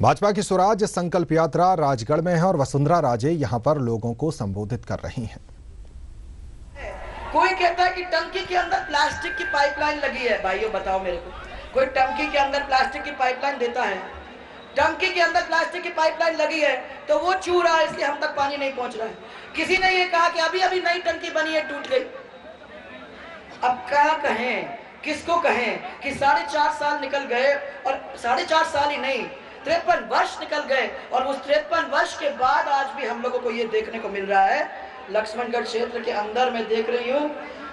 भाजपा की स्वराज संकल्प यात्रा राजगढ़ में है और वसुंधरा राजे यहां पर लोगों को संबोधित कर रही हैं। कोई कहता है कि टंकी के अंदर प्लास्टिक की पाइपलाइन लगी है। भाइयों बताओ मेरे को, कोई टंकी के अंदर प्लास्टिक की पाइपलाइन देता है? टंकी के अंदर प्लास्टिक की पाइपलाइन लगी है तो वो चू रहा है, इसलिए हम तक पानी नहीं पहुंच रहा है। किसी ने ये कहा कि अभी अभी नई टंकी बनी है, टूट गई। अब क्या कहें, किसको कहें कि 4.5 साल निकल गए, और 4.5 साल ही नहीं 53 वर्ष निकल गए, और उस 53 वर्ष के बाद आज भी हम लोगों को ये देखने को मिल रहा है। लक्ष्मणगढ़ क्षेत्र के अंदर मैं देख रही हूँ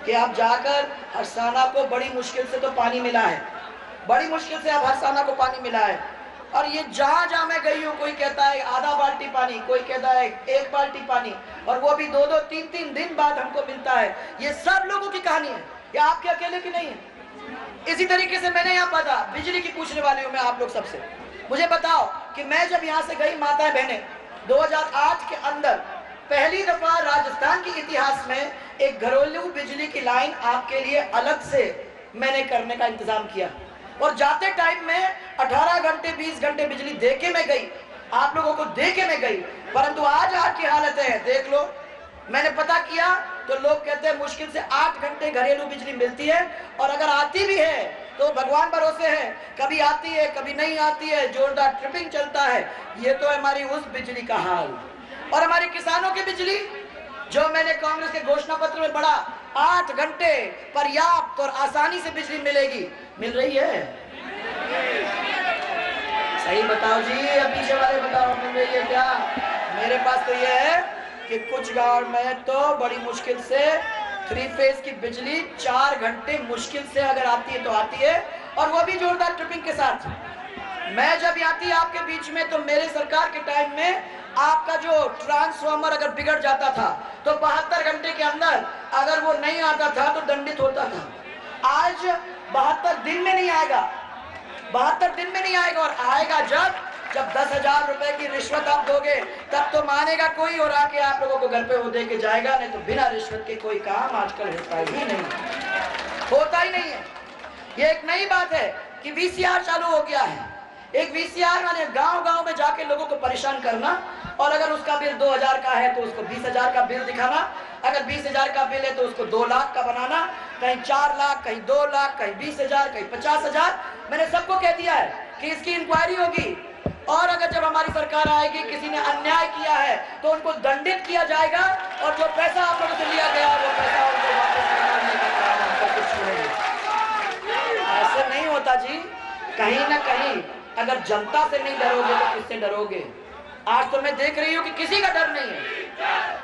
कि आप जाकर हरसाना को बड़ी मुश्किल से तो पानी मिला है, बड़ी मुश्किल से अब हरसाना को पानी मिला है। और ये जहां जहां मैं गई हूँ, कोई कहता है आधा बाल्टी पानी, कोई कहता है 1 बाल्टी पानी, और वो भी 2-2, 3-3 दिन बाद हमको मिलता है। ये सब लोगों की कहानी है, ये आपके अकेले की नहीं है। इसी तरीके से मैंने यहाँ पता बिजली की पूछने वाली हूँ मैं आप लोग सबसे। मुझे बताओ कि मैं जब यहाँ से गई, माताएं बहनें, 2008 के अंदर पहली दफा राजस्थान के इतिहास में एक घरेलू बिजली की लाइन आपके लिए अलग से मैंने करने का इंतजाम किया, और जाते टाइम में 18 घंटे 20 घंटे बिजली देके मैं गई, आप लोगों को देके मैं गई। परंतु आज की हालत है, देख लो, मैंने पता किया तो लोग कहते हैं मुश्किल से 8 घंटे घरेलू बिजली मिलती है, और अगर आती भी है तो भगवान भरोसे है, कभी आती है कभी नहीं आती है, जोरदार ट्रिपिंग चलता है। ये तो हमारी उस बिजली का हाल। और हमारे किसानों की बिजली, जो मैंने कांग्रेस के घोषणा पत्र में पढ़ा, 8 घंटे पर्याप्त और आसानी से बिजली मिलेगी, मिल रही है? सही बताओ जी, पीछे वाले बताओ, मिल रही है क्या? मेरे पास तो ये है कि कुछ गांव में तो बड़ी मुश्किल से 3 फेज की बिजली 4 घंटे मुश्किल से अगर आती है तो आती है, और वो भी जोरदार ट्रिपिंग के साथ। मैं जब आती आपके बीच में तो मेरे सरकार के टाइम में आपका जो ट्रांसफार्मर अगर बिगड़ जाता था तो 72 घंटे के अंदर अगर वो नहीं आता था तो दंडित होता था। आज 72 दिन में नहीं आएगा, 72 दिन में नहीं आएगा, और आएगा जब 10,000 रुपए की रिश्वत आप दोगे तब तो मानेगा कोई, और आके आप लोगों को घर पे वो दे के जाएगा। नहीं तो बिना रिश्वत के कोई काम आजकल होता ही नहीं, होता ही नहीं है। ये एक नई बात है कि वीसीआर चालू हो गया है। एक वीसीआर माने गांव-गांव में जाके लोगों को परेशान करना, और अगर उसका बिल 2,000 का है तो उसको 20,000 का बिल दिखाना, अगर 20,000 का बिल है तो उसको 2 लाख का बनाना, कहीं 4 लाख, कहीं 2 लाख, कहीं 20,000, कहीं 50,000। मैंने सबको कह दिया है कि इसकी इंक्वायरी होगी, और अगर जब हमारी सरकार आएगी, किसी ने अन्याय किया है तो उनको दंडित किया जाएगा, और जो पैसा आप लोगों से लिया गया वो पैसा उनको वापस करने का काम हम सब कुछ छोड़ेंगे। ऐसे नहीं होता जी। कहीं ना कहीं अगर जनता से नहीं डरोगे तो किससे डरोगे? आज तो मैं देख रही हूँ कि किसी का डर नहीं है,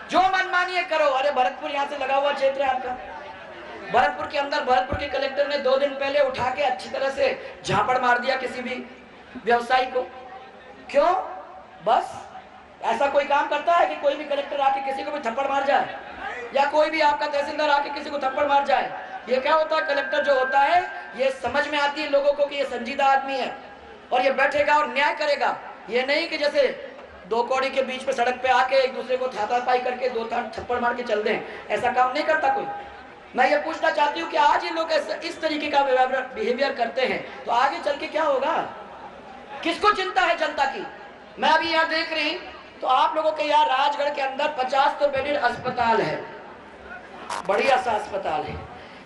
जो मनमानी करो। अरे भरतपुर यहाँ से लगा हुआ क्षेत्र है आपका, भरतपुर के अंदर भरतपुर के कलेक्टर ने 2 दिन पहले उठा के अच्छी तरह से झापड़ मार दिया किसी भी व्यवसायी को। क्यों? बस ऐसा कोई काम करता है कि कोई भी कलेक्टर आके किसी को भी थप्पड़ मार जाए, या कोई भी आपका तहसीलदार आके किसी को थप्पड़ मार जाए? ये क्या होता है? कलेक्टर जो होता है, ये समझ में आती है लोगों को कि ये संजीदा आदमी है, और ये बैठेगा और न्याय करेगा। ये नहीं कि जैसे 2 कौड़ी के बीच पे सड़क पे आके एक दूसरे को हाथापाई करके 2 थप्पड़ मार के चल दें, ऐसा काम नहीं करता कोई। मैं ये पूछना चाहती हूँ कि आज ये लोग इस तरीके का बिहेवियर करते हैं तो आगे चल के क्या होगा? किसको चिंता है जनता की? मैं अभी यहाँ देख रही तो आप लोगों के यहाँ राजगढ़ के अंदर 50 तो बेडेड अस्पताल है, बढ़िया सा अस्पताल है,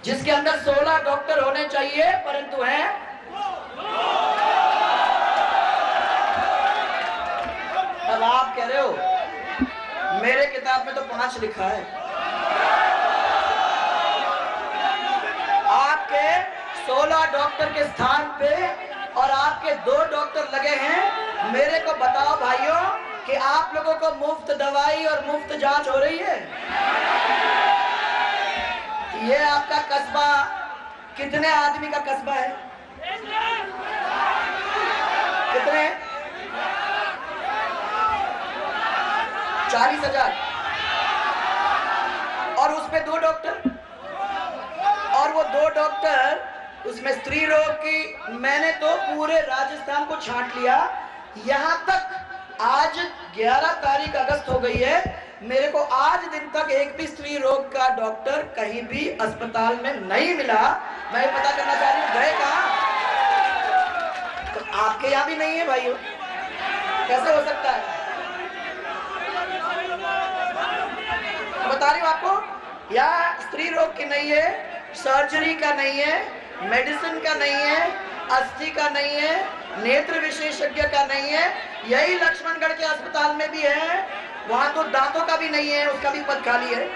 जिसके अंदर 16 डॉक्टर होने चाहिए, परंतु हैं अब आप कह रहे हो, मेरे किताब में तो 5 लिखा है, आपके 16 डॉक्टर के स्थान पे और आपके 2 डॉक्टर लगे हैं। मेरे को बताओ भाइयों कि आप लोगों को मुफ्त दवाई और मुफ्त जांच हो रही है? ये आपका कस्बा कितने आदमी का कस्बा है? कितने? 40,000, और उसमें 2 डॉक्टर, और वो 2 डॉक्टर उसमें स्त्री रोग की। मैंने तो पूरे राजस्थान को छांट लिया, यहाँ तक आज 11 तारीख अगस्त हो गई है, मेरे को आज दिन तक एक भी स्त्री रोग का डॉक्टर कहीं भी अस्पताल में नहीं मिला। मैं पता करना चाह रही हूँ गए कहाँ? तो आपके यहाँ भी नहीं है भाइयों? कैसे हो सकता है? बता रही हूँ आपको, या स्त्री रोग की नहीं है, सर्जरी का नहीं है, मेडिसिन का नहीं है, अस्थि का नहीं है, नेत्र विशेषज्ञ का नहीं है। यही लक्ष्मणगढ़ के अस्पताल में भी है, वहां तो दांतों का भी नहीं है, उसका भी पद खाली है।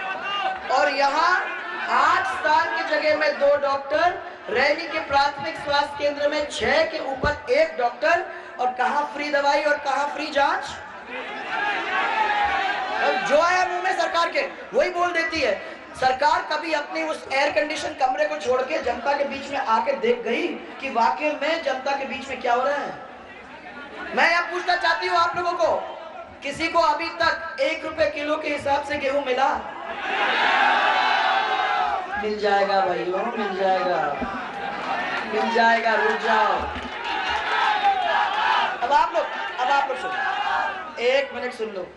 और यहाँ 8 साल की जगह में 2 डॉक्टर, रैनी के प्राथमिक स्वास्थ्य केंद्र में 6 के ऊपर 1 डॉक्टर, और कहाँ फ्री दवाई और कहाँ फ्री जांच। जो आया मुंह में सरकार के वही बोल देती है। सरकार कभी अपनी उस एयर कंडीशन कमरे को छोड़ के जनता के बीच में आके देख गई कि वाकई में जनता के बीच में क्या हो रहा है? मैं यह पूछना चाहती हूँ आप लोगों को, किसी को अभी तक 1 रुपए किलो के हिसाब से गेहूं मिला? मिल जाएगा भाइयों, मिल जाएगा, मिल जाएगा, रुक जाओ। अब आप लोग सुनो, 1 मिनट सुन लो।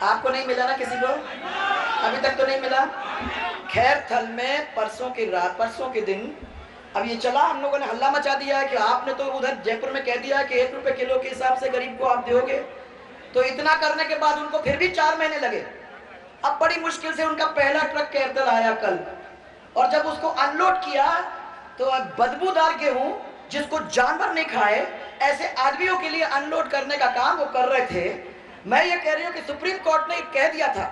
आपको नहीं मिला ना किसी को? अभी तक तो नहीं मिला। खैर थल में परसों के दिन अब ये चला, हम लोगों ने हल्ला मचा दिया है कि आपने तो उधर जयपुर में कह दिया कि 1 रुपए किलो के हिसाब से गरीब को आप दोगे। तो इतना करने के बाद उनको फिर भी 4 महीने लगे। अब बड़ी मुश्किल से उनका पहला ट्रक केरतल आया कल, और जब उसको अनलोड किया तो बदबूदार गेहूं जिसको जानवर नहीं खाए, ऐसे आदमियों के लिए अनलोड करने का काम वो कर रहे थे। मैं ये कह रही हूँ कि सुप्रीम कोर्ट ने कह दिया था,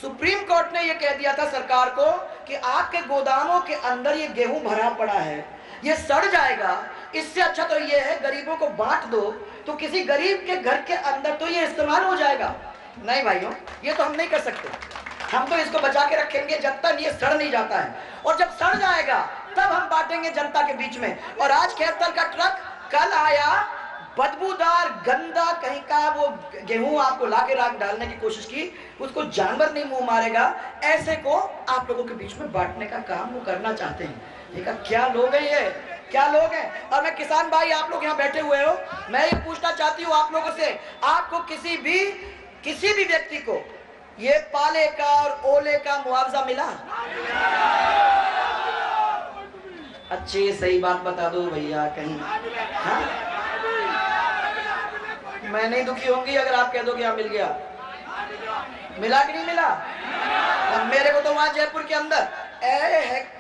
सुप्रीम कोर्ट ने ये कह दिया था सरकार को कि आपके गोदामों के अंदर ये गेहूं भरा पड़ा है, ये सड़ जाएगा, इससे अच्छा तो ये है गरीबों को बांट दो, तो किसी गरीब के घर के अंदर तो ये इस्तेमाल हो जाएगा। नहीं भाइयों, ये तो हम नहीं कर सकते। हम तो इसको बचा के रखेंगे जब तक ये सड़ नहीं जाता है, और जब सड़ जाएगा तब हम बांटेंगे जनता के बीच में। और आज खेतल का ट्रक कल आया, बदबूदार गंदा कहीं का वो गेहूं आपको लाके राख डालने की कोशिश की, उसको जानवर नहीं मुंह मारेगा, ऐसे को आप लोगों के बीच में बांटने का काम वो करना चाहते हैं। देखा क्या लोग हैं ये, क्या लोग हैं। और मैं किसान भाई, आप लोग यहाँ बैठे हुए हो, मैं ये पूछना चाहती हूँ आप लोगों से, आपको किसी भी व्यक्ति को ये पाले का और ओले का मुआवजा मिला? अच्छी सही बात बता दो भैया कहीं। हाँ? मैं नहीं दुखी होंगी अगर आप कह दो कि हाँ मिल गया। मिला कि नहीं मिला? मेरे को तो वहां जयपुर के अंदर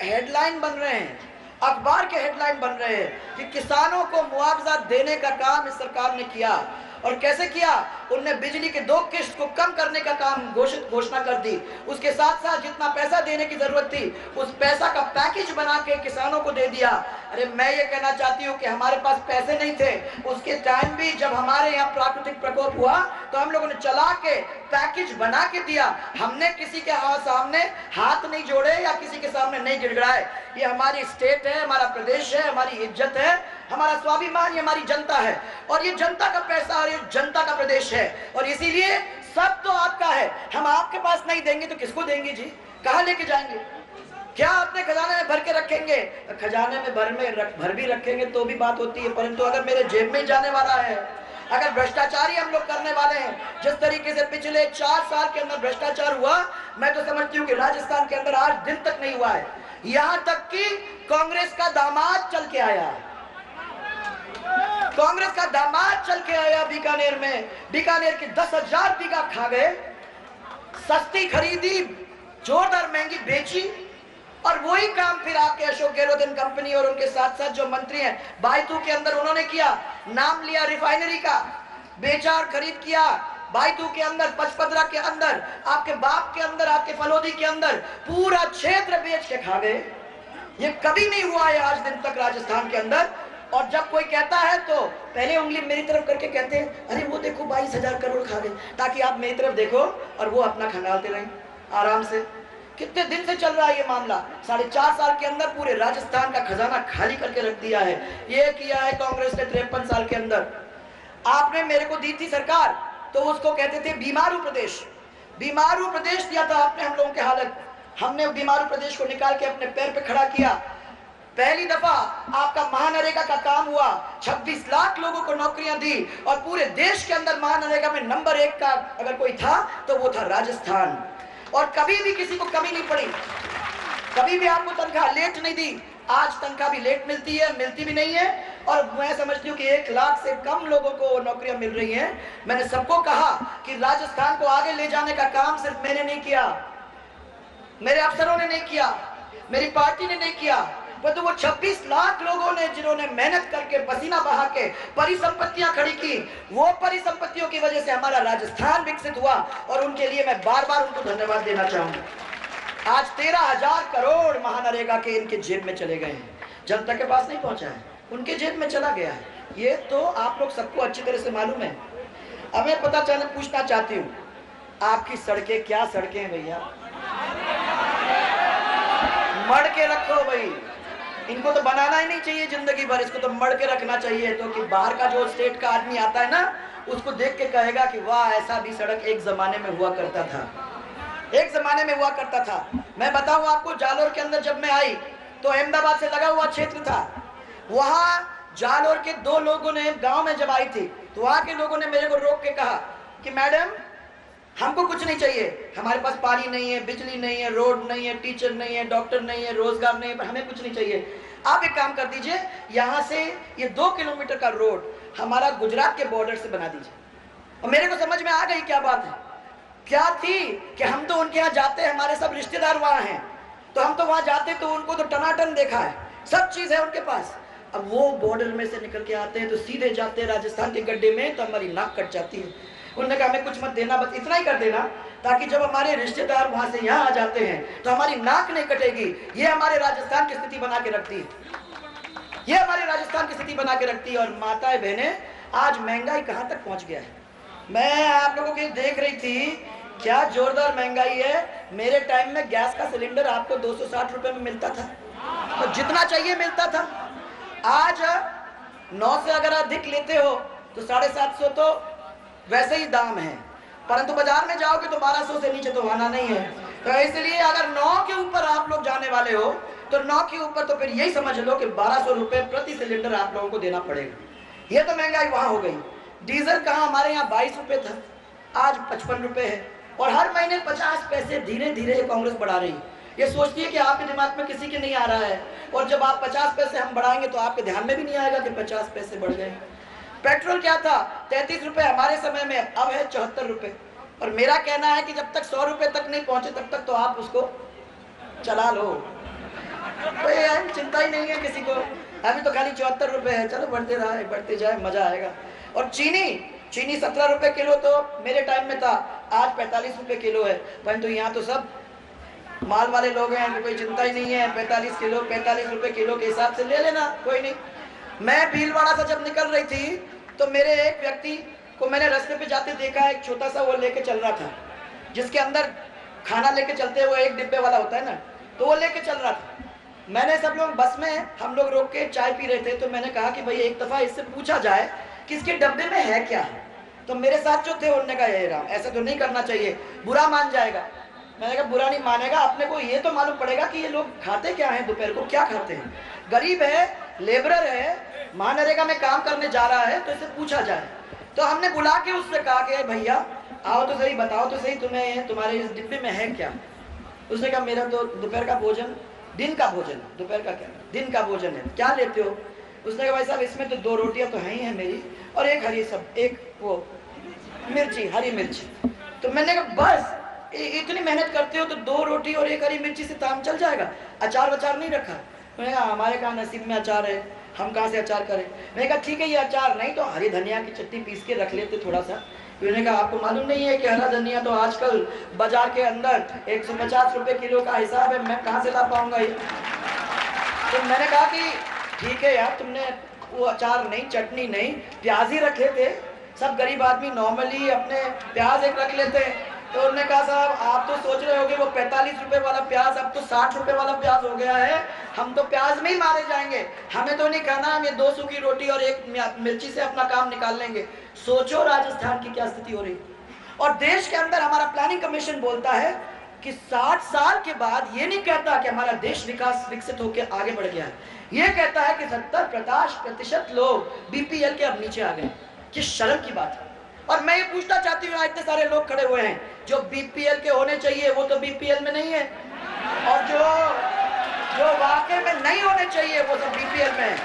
हेडलाइन बन रहे हैं, अखबार के हेडलाइन बन रहे हैं कि किसानों को मुआवजा देने का काम इस सरकार ने किया। और कैसे किया? उनने बिजली के 2 किस्त को कम करने का काम घोषणा कर दी। उसके साथ साथ जितना पैसा देने की जरूरत थी उस पैसा का पैकेज बना के किसानों को दे दिया। अरे मैं ये कहना चाहती हूँ कि हमारे पास पैसे नहीं थे उसके टाइम भी, जब हमारे यहाँ प्राकृतिक प्रकोप हुआ तो हम लोगों ने चला के पैकेज बना के दिया। हमने किसी के सामने हाथ नहीं जोड़े या किसी के सामने नहीं गिड़गिड़ाए। ये हमारी स्टेट है, हमारा प्रदेश है, हमारी इज्जत है, हमारा स्वाभिमान, ये हमारी जनता है, और ये जनता का पैसा और ये जनता का प्रदेश है, और इसीलिए सब तो आपका है। हम आपके पास नहीं देंगे तो किसको देंगे जी? कहाँ लेके जाएंगे? क्या अपने खजाने में भर के रखेंगे? खजाने में भर भी रखेंगे तो भी बात होती है, परंतु अगर मेरे जेब में जाने वाला है, अगर भ्रष्टाचारी हम लोग करने वाले हैं, जिस तरीके से पिछले 4 साल के अंदर भ्रष्टाचार हुआ, मैं तो समझती हूँ कि राजस्थान के अंदर आज दिन तक नहीं हुआ है। यहाँ तक कि कांग्रेस का दामाद चल के आया, कांग्रेस का दामाद चल के आया बीकानेर में, बीकानेर के 10,000 बीघा खा गए, सस्ती खरीदी, जोरदार महंगी बेची, और वही काम फिर आपके अशोक गहलोत कंपनी और उनके साथ साथ जो मंत्री हैं बायतू के अंदर उन्होंने किया। नाम लिया रिफाइनरी का, बेचा और खरीद किया। बायतू के अंदर, पचपदरा के अंदर, आपके बाप के अंदर, आपके फलोदी के अंदर पूरा क्षेत्र बेच के खा गए। ये कभी नहीं हुआ है आज दिन तक राजस्थान के अंदर। और जब कोई कहता है तो पहले उंगली मेरी तरफ करके कहते हैं अरे वो देखो 22,000 करोड़ खा गए, ताकि आप मेरी तरफ देखो और वो अपना खंगालते रहें आराम से। कितने दिन से चल रहा है ये मामला? 4.5 साल के अंदर पूरे राजस्थान का खजाना खाली करके रख दिया है। ये किया है कांग्रेस ने 53 साल के अंदर। आपने मेरे को दी थी सरकार तो उसको कहते थे बीमारू प्रदेश, बीमारू प्रदेश दिया था आपने हम लोगों के हालत। हमने बीमारू प्रदेश को निकाल के अपने पैर पे खड़ा किया। पहली दफा आपका महानरेगा का काम हुआ, 26 लाख लोगों को नौकरियां दी, और पूरे देश के अंदर महानरेगा में नंबर 1 का अगर कोई था तो वो था राजस्थान। और कभी भी किसी को कमी नहीं पड़ी, कभी भी आपको तनख्वाह लेट नहीं दी। आज तनख्वाह भी लेट मिलती है, मिलती भी नहीं है। और मैं समझती हूँ कि 1 लाख से कम लोगों को नौकरियां मिल रही हैं। मैंने सबको कहा कि राजस्थान को आगे ले जाने का काम सिर्फ मैंने नहीं किया, मेरे अफसरों ने नहीं किया, मेरी पार्टी ने नहीं किया, तो वो 26 लाख लोगों ने जिन्होंने मेहनत करके पसीना बहा के परिसंपत्तियां खड़ी की, वो परिसंपत्तियों की वजह से हमारा राजस्थान विकसित हुआ और उनके लिए मैं बार बार उनको धन्यवाद देना चाहूंगा। आज 13,000 करोड़ महानरेगा के इनके जेब में चले गए हैं, जनता के पास नहीं पहुंचा है, उनके जेब में चला गया है। ये तो आप लोग सबको अच्छी तरह से मालूम है। अब मैं पता चले पूछना चाहती हूँ, आपकी सड़कें क्या सड़कें हैं भैया? मड़ के रखो भाई, इनको तो बनाना ही नहीं चाहिए जिंदगी भर, इसको तो मड़ के रखना चाहिए। तो कि बाहर का जो स्टेट का आदमी आता है ना, उसको देख के कहेगा कि वाह, ऐसा भी सड़क एक जमाने में हुआ करता था, एक जमाने में हुआ करता था। मैं बताऊं आपको, जालोर के अंदर जब मैं आई तो अहमदाबाद से लगा हुआ क्षेत्र था, वहां जालोर के 2 लोगों ने गांव में जब आई थी तो वहां के लोगों ने मेरे को रोक के कहा कि मैडम हमको कुछ नहीं चाहिए, हमारे पास पानी नहीं है, बिजली नहीं है, रोड नहीं है, टीचर नहीं है, डॉक्टर नहीं है, रोजगार नहीं है, हमें कुछ नहीं चाहिए। आप एक काम कर दीजिए, यहाँ से ये 2 किलोमीटर का रोड हमारा गुजरात के बॉर्डर से बना दीजिए। और मेरे को समझ में आ गई क्या बात है, क्या थी कि हम तो उनके यहाँ जाते हैं, हमारे सब रिश्तेदार वहाँ हैं, तो हम तो वहाँ जाते तो उनको तो टनाटन देखा है, सब चीज़ है उनके पास। अब वो बॉर्डर में से निकल के आते हैं तो सीधे जाते हैं राजस्थान के गड्ढे में, तो हमारी नाक कट जाती है। उन्होंने कहा हमें कुछ मत देना, बस इतना ही कर देना, ताकि जब हमारे रिश्तेदार वहाँ से यहाँ आ जाते हैं तो हमारी नाक नहीं कटेगी। ये हमारे राजस्थान की स्थिति बना के रखती है, ये हमारे राजस्थान की स्थिति बना के रखती है। और माताएं बहनें, आज महंगाई कहाँ तक पहुँच गया है, मैं आप लोगों की देख रही थी, क्या जोरदार महंगाई है। मेरे टाइम में गैस का सिलेंडर आपको 260 रुपए में मिलता था, तो जितना चाहिए मिलता था। आज 9 से अगर अधिक लेते हो तो 750 तो वैसे ही दाम है, परंतु बाजार में जाओगे तो 1200 से नीचे तो आना नहीं है। तो इसलिए अगर 9 के ऊपर आप लोग जाने वाले हो तो 9 के ऊपर तो फिर यही समझ लो कि 1200 रुपए प्रति सिलेंडर आप लोगों को देना पड़ेगा। ये तो महंगाई वहां हो गई। डीजल कहाँ, हमारे यहाँ 22 रुपए था, आज 55 रुपए है, और हर महीने 50 पैसे धीरे धीरे कांग्रेस बढ़ा रही है। ये सोचती है कि आपके दिमाग में किसी के नहीं आ रहा है, और जब आप 50 पैसे हम बढ़ाएंगे तो आपके ध्यान में भी नहीं आएगा कि 50 पैसे बढ़ गए। पेट्रोल क्या था 33 रुपए हमारे समय में, अब है 74 रुपए। और मेरा कहना है कि जब तक 100 रुपए तक नहीं पहुंचे तब तक तो आप उसको चला लो, कोई चिंता ही नहीं है किसी को। अभी तो खाली 74 रुपए है, चलो बढ़ते रहा, बढ़ते जाए, मजा आएगा। और चीनी 17 रुपए किलो तो मेरे टाइम में था, आज 45 रुपए किलो है। परंतु यहाँ तो सब माल वाले लोग हैं, कोई चिंता ही नहीं है, 45 रुपए किलो के हिसाब से ले लेना, कोई नहीं। मैं भीलवाड़ा से जब निकल रही थी तो मेरे एक व्यक्ति को मैंने रास्ते पे जाते देखा, एक छोटा सा वो लेके चल रहा था, जिसके अंदर खाना लेके चलते हुए एक डिब्बे वाला होता है ना, तो वो लेके चल रहा था। मैंने, सब लोग बस में हम लोग रोक के चाय पी रहे थे, तो मैंने कहा कि भाई एक दफा इससे पूछा जाए कि इसके डब्बे में है क्या। तो मेरे साथ जो थे उन्होंने कहा ये राम, ऐसा तो नहीं करना चाहिए, बुरा मान जाएगा। मैंने कहा बुरा नहीं मानेगा, अपने को ये तो मालूम पड़ेगा कि ये लोग खाते क्या हैं, दोपहर को क्या खाते हैं। गरीब है, लेबरर है, महानरेगा में काम करने जा रहा है, तो इसे पूछा जाए। तो हमने बुला के उससे कहा कि भैया आओ तो सही, बताओ तो सही, तुम्हें तुम्हारे इस डिब्बे में है क्या। उसने कहा मेरा तो दोपहर का भोजन, दिन का भोजन, दोपहर का क्या, दिन का भोजन है, क्या लेते हो। उसने कहा भाई साहब इसमें तो 2 रोटियां तो है ही है मेरी, और एक हरी सब, एक वो मिर्ची, हरी मिर्ची। तो मैंने कहा बस इतनी मेहनत करते हो तो 2 रोटी और 1 हरी मिर्ची से काम चल जाएगा, अचार वचार नहीं रखा। मैंने कहा हमारे कहाँ नसीब में अचार है, हम कहाँ से अचार करें। मैंने कहा ठीक है ये अचार नहीं तो हरी धनिया की चटनी पीस के रख लेते थोड़ा सा। मैंने कहा आपको मालूम नहीं है कि हरा धनिया तो आजकल बाजार के अंदर 150 रुपए किलो का हिसाब है, मैं कहाँ से ला पाऊंगा ये। तो मैंने कहा कि ठीक है यार, तुमने वो अचार नहीं, चटनी नहीं, प्याज ही रख लेते, सब गरीब आदमी नॉर्मली अपने प्याज एक रख लेते हैं। तो उन्होंने कहा साहब आप तो सोच रहे होगे वो 45 रुपए वाला प्याज अब तो 60 रुपए वाला प्याज हो गया है, हम तो प्याज में ही मारे जाएंगे, हमें तो नहीं कहना, हम ये 2 सूखी रोटी और 1 मिर्ची से अपना काम निकाल लेंगे। सोचो राजस्थान की क्या स्थिति हो रही। और देश के अंदर हमारा प्लानिंग कमीशन बोलता है कि 60 साल के बाद, ये नहीं कहता कि हमारा देश विकसित होकर आगे बढ़ गया है, ये कहता है कि 70% लोग बीपीएल के अब नीचे आ गए। किस शर्म की बात है। और मैं ये पूछना चाहती हूँ, इतने सारे लोग खड़े हुए हैं, जो बीपीएल के होने चाहिए वो तो बीपीएल में नहीं है, और जो वाकई में नहीं होने चाहिए वो तो बीपीएल में है।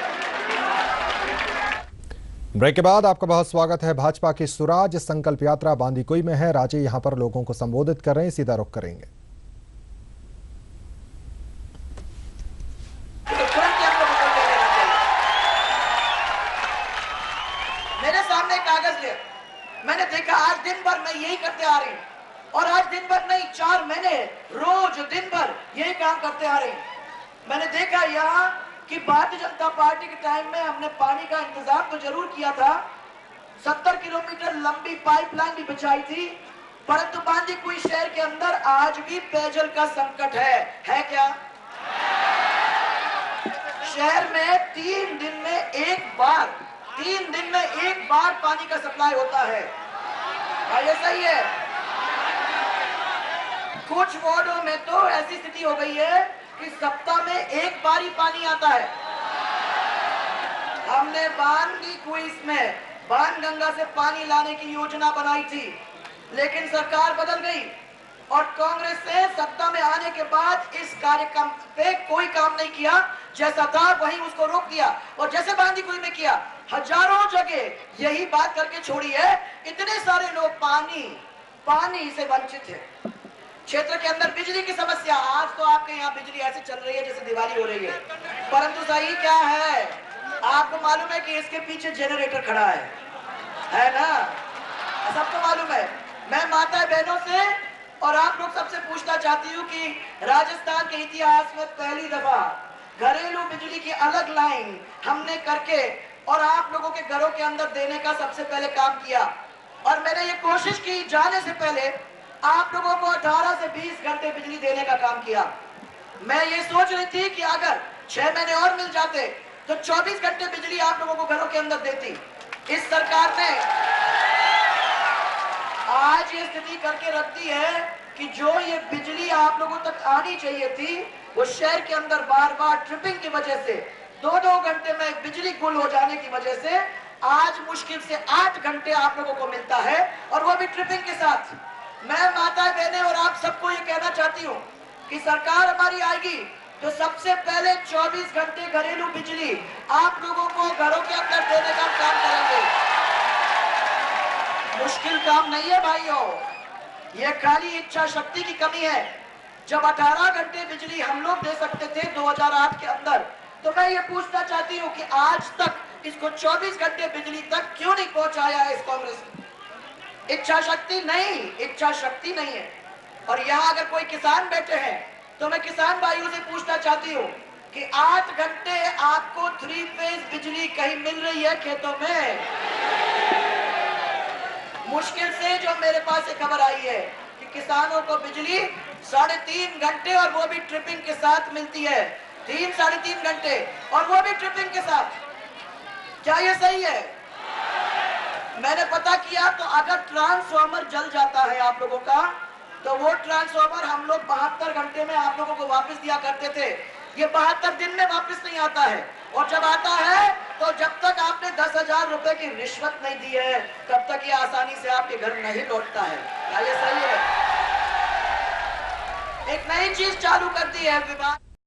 ब्रेक के बाद आपका बहुत स्वागत है। भाजपा की स्वराज संकल्प यात्रा बांदीकुई में है। राजे यहां पर लोगों को संबोधित कर रहे हैं, सीधा रुख करेंगे। मेरे सामने कागज ले, मैंने देखा आज दिन भर मैं यही करते आ रही हूं और आज दिन भर नहीं 4 महीने रोज दिन भर यही काम करते आ रहे हैं। मैंने देखा यहाँ कि भारतीय जनता पार्टी के टाइम में हमने पानी का इंतजाम तो जरूर किया था, 70 किलोमीटर लंबी पाइपलाइन भी बिछाई थी, परंतु बांदीकुई शहर के अंदर आज भी पेयजल का संकट है क्या? शहर में 3 दिन में एक बार पानी का सप्लाई होता है। ये सही है। कुछ वार्डों में तो ऐसी स्थिति हो गई है कि सप्ताह में एक बार ही पानी आता है। हमने बांदीकुई में बाणगंगा से पानी लाने की योजना बनाई थी, लेकिन सरकार बदल गई और कांग्रेस ने सत्ता में आने के बाद इस कार्यक्रम पे कोई काम नहीं किया। जैसा था वहीं उसको रोक दिया और जैसे बांदीकुई में किया, हजारों जगह यही बात करके छोड़ी है। इतने सारे लोग पानी से वंचित है। क्षेत्र के अंदर बिजली की समस्या, आज तो आपके यहाँ बिजली ऐसे चल रही है जैसे दिवाली हो रही है, परंतु सही क्या है? आपको मालूम है कि इसके पीछे जनरेटर खड़ा है ना? सबको मालूम है। मैं माता बहनों से और आप लोग सबसे पूछना चाहती हूँ कि राजस्थान के इतिहास में पहली दफा घरेलू बिजली की अलग लाइन हमने करके और आप लोगों के घरों के अंदर देने का सबसे पहले काम किया। और मैंने ये कोशिश की जाने से पहले आप लोगों को 18 से 20 घंटे बिजली देने का काम किया। मैं ये सोच रही थी कि अगर 6 महीने और मिल जाते तो 24 घंटे बिजली आप लोगों को घरों के अंदर देती। इस सरकार ने आज ये स्थिति करके रख दी है कि जो ये बिजली आप लोगों तक आनी चाहिए थी, वो शहर के अंदर बार बार ट्रिपिंग की वजह से 2-2 घंटे में बिजली गुल हो जाने की वजह से आज मुश्किल से 8 घंटे आप लोगों को मिलता है, और वो भी ट्रिपिंग के साथ। मैं माता बहनें और आप सबको ये कहना चाहती हूँ कि सरकार हमारी आएगी तो सबसे पहले 24 घंटे घरेलू बिजली आप लोगों को घरों के अंदर देने का काम करेंगे। मुश्किल काम नहीं है भाइयों, ये खाली इच्छा शक्ति की कमी है। जब 18 घंटे बिजली हम लोग दे सकते थे 2008 के अंदर, तो मैं ये पूछना चाहती हूँ कि आज तक इसको 24 घंटे बिजली तक क्यों नहीं पहुंचाया है इस कांग्रेस ने? इच्छा शक्ति नहीं है। और यहाँ अगर कोई किसान बैठे हैं तो मैं किसान भाइयों से पूछना चाहती हूँ कि 8 घंटे आपको 3 फेज बिजली कहीं मिल रही है खेतों में? मुश्किल से जो मेरे पास एक खबर आई है कि किसानों को बिजली 3.5 घंटे और वो भी ट्रिपिंग के साथ मिलती है। 3-3.5 घंटे और वो भी ट्रिपिंग के साथ। क्या ये सही है? मैंने पता किया तो अगर ट्रांसफार्मर जल जाता है आप लोगों का, तो वो ट्रांसफार्मर हम लोग 72 घंटे में आप लोगों को वापस दिया करते थे। ये 72 दिन में वापस नहीं आता है, और जब आता है तो जब तक आपने 10,000 रुपए की रिश्वत नहीं दी है तब तक ये आसानी से आपके घर नहीं लौटता है। क्या ये सही है? एक नई चीज चालू कर दी है विभाग।